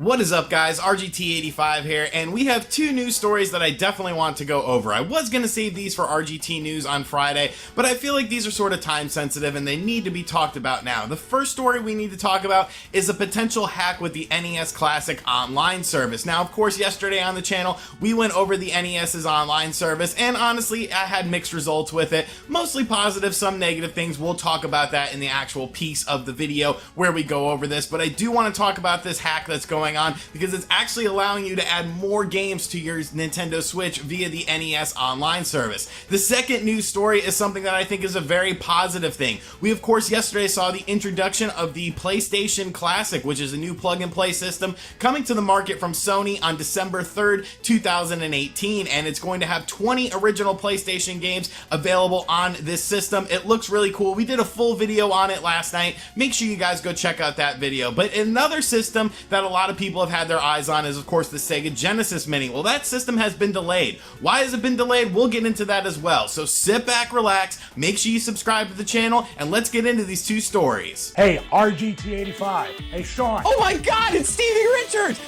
What is up, guys? RGT85 here, and we have two news stories that I definitely want to go over. I was going to save these for RGT news on Friday, but I feel like these are sort of time sensitive and they need to be talked about now. The first story we need to talk about is a potential hack with the NES Classic online service. Now, of course, yesterday on the channel, we went over the NES's online service, and honestly, I had mixed results with it. Mostly positive, some negative things. We'll talk about that in the actual piece of the video where we go over this, but I do want to talk about this hack that's going on because it's actually allowing you to add more games to your Nintendo Switch via the NES Online service. The second news story is something that I think is a very positive thing. We, of course, yesterday saw the introduction of the PlayStation Classic, which is a new plug-and-play system coming to the market from Sony on December 3rd, 2018, and it's going to have 20 original PlayStation games available on this system. It looks really cool. We did a full video on it last night. Make sure you guys go check out that video. But another system that a lot of people have had their eyes on is, of course, the Sega Genesis Mini. Well, that system has been delayed. Why has it been delayed? We'll get into that as well. So sit back, relax, make sure you subscribe to the channel, and let's get into these two stories. Hey, RGT85. Hey, Sean. Oh my God, it's Stevie Richards!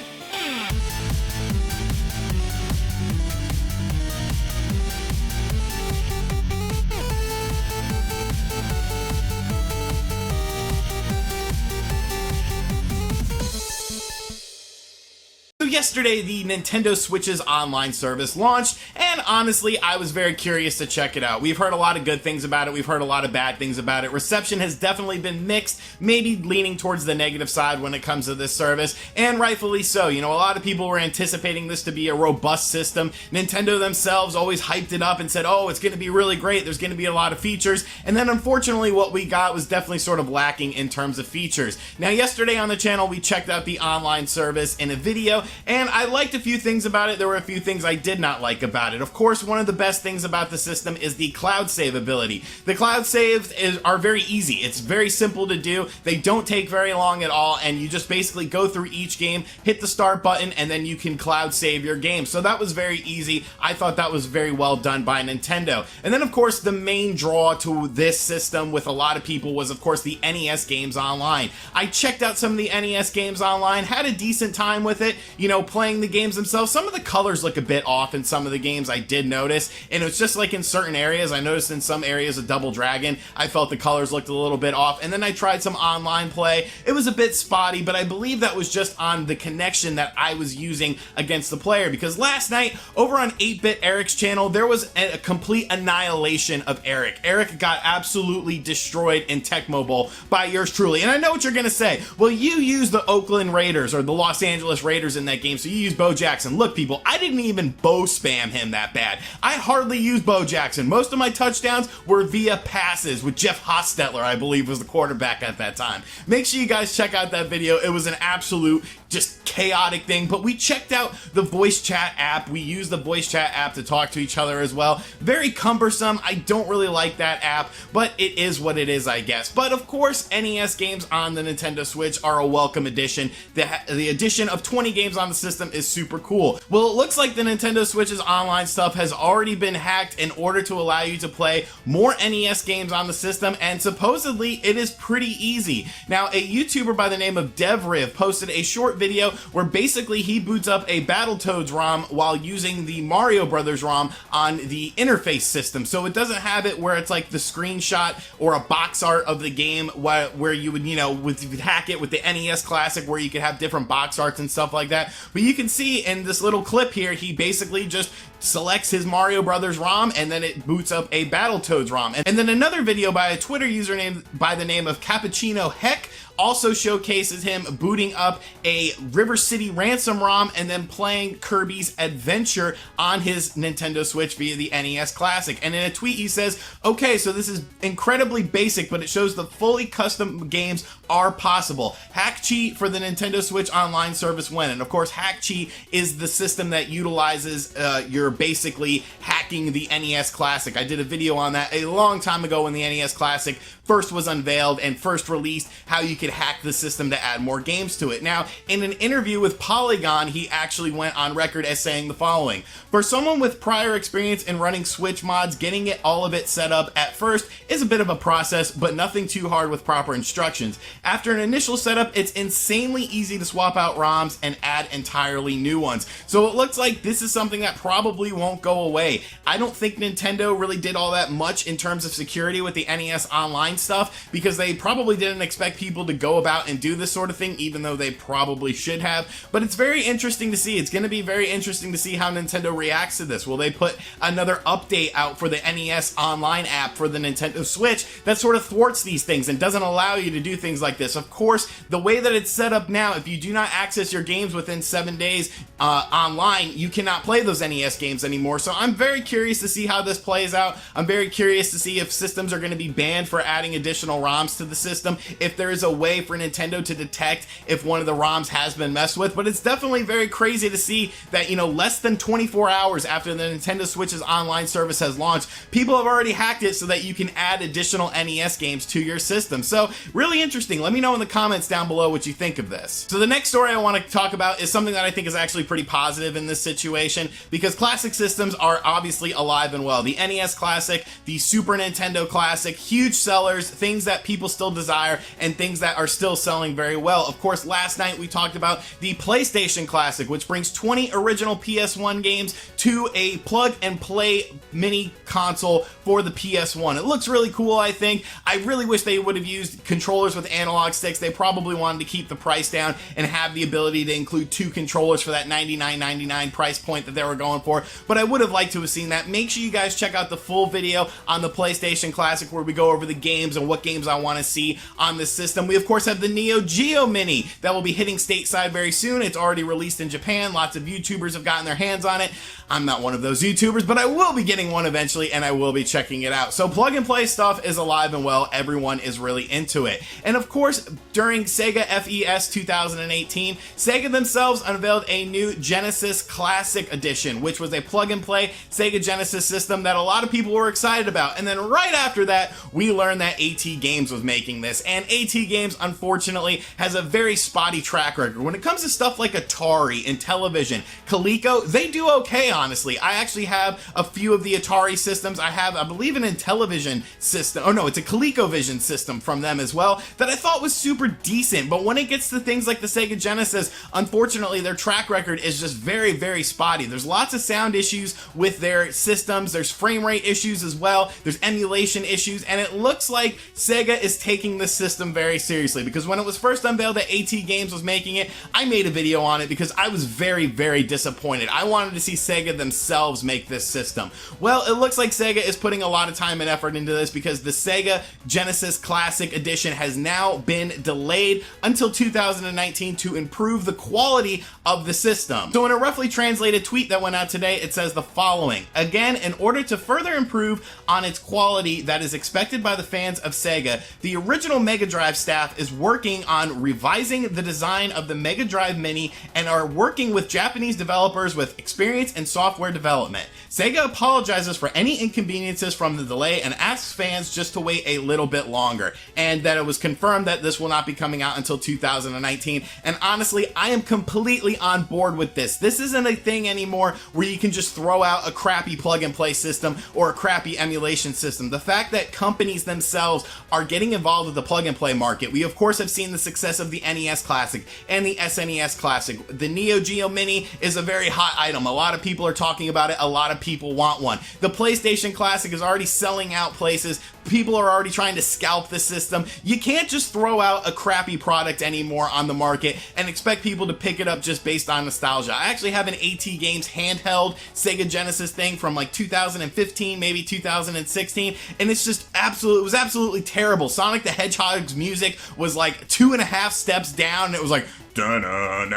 Yesterday, the Nintendo Switch's online service launched, and honestly, I was very curious to check it out. We've heard a lot of good things about it, we've heard a lot of bad things about it. Reception has definitely been mixed, maybe leaning towards the negative side when it comes to this service, and rightfully so. You know, a lot of people were anticipating this to be a robust system. Nintendo themselves always hyped it up and said, oh, it's going to be really great, there's going to be a lot of features, and then unfortunately what we got was definitely sort of lacking in terms of features. Now, yesterday on the channel, we checked out the online service in a video, and I liked a few things about it. There were a few things I did not like about it. Of course, one of the best things about the system is the cloud save ability. The cloud saves are very easy. It's very simple to do. They don't take very long at all, and you just basically go through each game, hit the start button, and then you can cloud save your game. So that was very easy. I thought that was very well done by Nintendo. And then, of course, the main draw to this system with a lot of people was, of course, the NES games online. I checked out some of the NES games online, had a decent time with it, you know, playing the games themselves. Some of the colors look a bit off in some of the games, I did notice, and it's just like in certain areas. I noticed in some areas of Double Dragon, I felt the colors looked a little bit off, and then I tried some online play. It was a bit spotty, but I believe that was just on the connection that I was using against the player, because last night, over on 8-Bit Eric's channel, there was a complete annihilation of Eric. Eric got absolutely destroyed in Tecmo Bowl by yours truly, and I know what you're gonna say. Well, you use the Oakland Raiders, or the Los Angeles Raiders in that game, so you use Bo Jackson. Look, people, I didn't even Bo spam him that bad. I hardly used Bo Jackson. Most of my touchdowns were via passes with Jeff Hostetler, I believe, was the quarterback at that time. Make sure you guys check out that video. It was an absolute just chaotic thing, but we checked out the voice chat app. We use the voice chat app to talk to each other as well. Very cumbersome. I don't really like that app, but it is what it is, I guess. But of course, NES games on the Nintendo Switch are a welcome addition. The addition of 20 games on the system is super cool. Well, it looks like the Nintendo Switch's online stuff has already been hacked in order to allow you to play more NES games on the system, and supposedly it is pretty easy. Now, a YouTuber by the name of DevRiv posted a short video where basically he boots up a Battletoads ROM while using the Mario Brothers ROM on the interface system. So it doesn't have it where it's like the screenshot or a box art of the game where you would, you know, you'd hack it with the NES Classic where you could have different box arts and stuff like that. But you can see in this little clip here, he basically just selects his Mario Brothers ROM and then it boots up a Battletoads ROM. And then another video by a Twitter username by the name of Cappuccino Heck also showcases him booting up a River City Ransom ROM and then playing Kirby's Adventure on his Nintendo Switch via the NES Classic. And in a tweet he says, okay, so this is incredibly basic, but it shows the fully custom games are possible. Hack Cheat for the Nintendo Switch online service when? And of course, Hack Cheat is the system that utilizes your basically hacking the NES Classic. I did a video on that a long time ago when the NES Classic first was unveiled and first released, how you can could hack the system to add more games to it. Now, in an interview with Polygon, he actually went on record as saying the following: "For someone with prior experience in running Switch mods, getting all of it set up at first is a bit of a process, but nothing too hard with proper instructions. After an initial setup, it's insanely easy to swap out ROMs and add entirely new ones." So it looks like this is something that probably won't go away. I don't think Nintendo really did all that much in terms of security with the NES Online stuff, because they probably didn't expect people to go about and do this sort of thing, even though they probably should have. But it's very interesting to see. It's going to be very interesting to see how Nintendo reacts to this. Will they put another update out for the NES Online app for the Nintendo Switch that sort of thwarts these things and doesn't allow you to do things like this? Of course, the way that it's set up now, if you do not access your games within 7 days online, you cannot play those NES games anymore. So I'm very curious to see how this plays out. I'm very curious to see if systems are going to be banned for adding additional ROMs to the system, if there is a way for Nintendo to detect if one of the ROMs has been messed with. But it's definitely very crazy to see that, you know, less than 24 hours after the Nintendo Switch's online service has launched, people have already hacked it so that you can add additional NES games to your system. So really interesting. Let me know in the comments down below what you think of this. So the next story I want to talk about is something that I think is actually pretty positive in this situation, because classic systems are obviously alive and well. The NES Classic, the Super Nintendo Classic, huge sellers, things that people still desire, and things that are still selling very well. Of course, last night we talked about the PlayStation Classic, which brings 20 original PS1 games to a plug-and-play mini console for the PS1. It looks really cool, I think. I really wish they would have used controllers with analog sticks. They probably wanted to keep the price down and have the ability to include 2 controllers for that $99.99 price point that they were going for, but I would have liked to have seen that. Make sure you guys check out the full video on the PlayStation Classic where we go over the games and what games I want to see on this system. We of course have the Neo Geo Mini that will be hitting stateside very soon. It's already released in Japan. Lots of YouTubers have gotten their hands on it. I'm not one of those YouTubers, but I will be getting one eventually, and I will be checking it out. So plug and play stuff is alive and well. Everyone is really into it. And of course, during Sega FES 2018, Sega themselves unveiled a new Genesis Classic Edition, which was a plug and play Sega Genesis system that a lot of people were excited about. And then right after that, we learned that AT Games was making this. And AT Games, unfortunately, has a very spotty track record. When it comes to stuff like Atari and television, Coleco, they do okay, honestly. I actually have a few of the Atari systems. I have, I believe, an Intellivision system. Oh no, it's a ColecoVision system from them as well that I thought was super decent. But when it gets to things like the Sega Genesis, unfortunately, their track record is just very, very spotty. There's lots of sound issues with their systems. There's frame rate issues as well. There's emulation issues. And it looks like Sega is taking this system very seriously, because when it was first unveiled that AT Games was making it, I made a video on it because I was very, very disappointed. I wanted to see Sega themselves make this system. Well, it looks like Sega is putting a lot of time and effort into this, because the Sega Genesis Classic Edition has now been delayed until 2019 to improve the quality of the system. So in a roughly translated tweet that went out today, it says the following: "Again, in order to further improve on its quality that is expected by the fans of Sega, the original Mega Drive staff is working on revising the design of the Mega Drive Mini and are working with Japanese developers with experience in software development. Sega apologizes for any inconveniences from the delay and asks fans just to wait a little bit longer," and that it was confirmed that this will not be coming out until 2019. And honestly, I am completely on board with this. This isn't a thing anymore where you can just throw out a crappy plug and play system or a crappy emulation system. The fact that companies themselves are getting involved with the plug and play market. We of course have seen the success of the NES Classic and the SNES Classic. The Neo Geo Mini is a very hot item. A lot of people are talking about it. A lot of people want one. The PlayStation Classic is already selling out places. People are already trying to scalp the system. You can't just throw out a crappy product anymore on the market and expect people to pick it up just based on nostalgia. I actually have an AT Games handheld Sega Genesis thing from like 2015, maybe 2016, and it's just it was absolutely terrible. Sonic the Hedgehog's music was like 2.5 steps down, and it was like I'm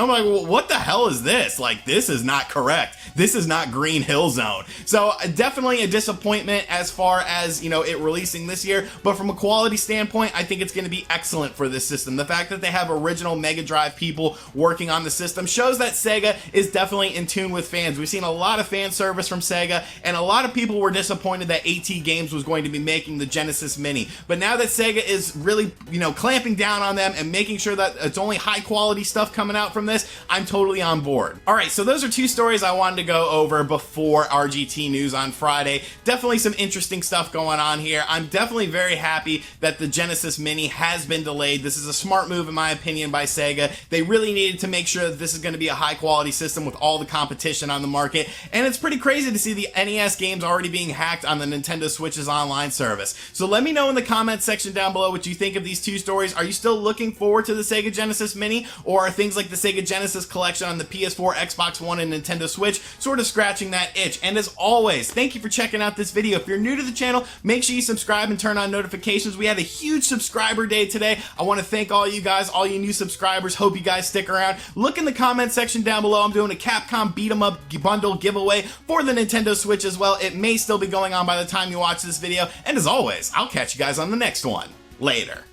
like, well, what the hell is this? Like, this is not correct. This is not Green Hill Zone. So definitely a disappointment as far as, you know, it releasing this year. But from a quality standpoint, I think it's going to be excellent for this system. The fact that they have original Mega Drive people working on the system shows that Sega is definitely in tune with fans. We've seen a lot of fan service from Sega, and a lot of people were disappointed that AT Games was going to be making the Genesis Mini. But now that Sega is really, you know, clamping down on them and making sure that it's only high quality stuff coming out from this, I'm totally on board. All right, so those are two stories I wanted to go over before RGT news on Friday. Definitely some interesting stuff going on here. I'm definitely very happy that the Genesis Mini has been delayed. This is a smart move in my opinion by Sega. They really needed to make sure that this is going to be a high quality system with all the competition on the market, and it's pretty crazy to see the NES games already being hacked on the Nintendo Switch's online service. So let me know in the comments section down below what you think of these two stories. Are you still looking forward to the Sega Genesis Mini, or are things like the Sega Genesis collection on the PS4, Xbox One, and Nintendo Switch sort of scratching that itch? And as always, thank you for checking out this video. If you're new to the channel, make sure you subscribe and turn on notifications. We had a huge subscriber day today. I want to thank all you guys, all you new subscribers. Hope you guys stick around. Look in the comment section down below. I'm doing a Capcom Beat 'em Up bundle giveaway for the Nintendo Switch as well. It may still be going on by the time you watch this video. And as always, I'll catch you guys on the next one. Later.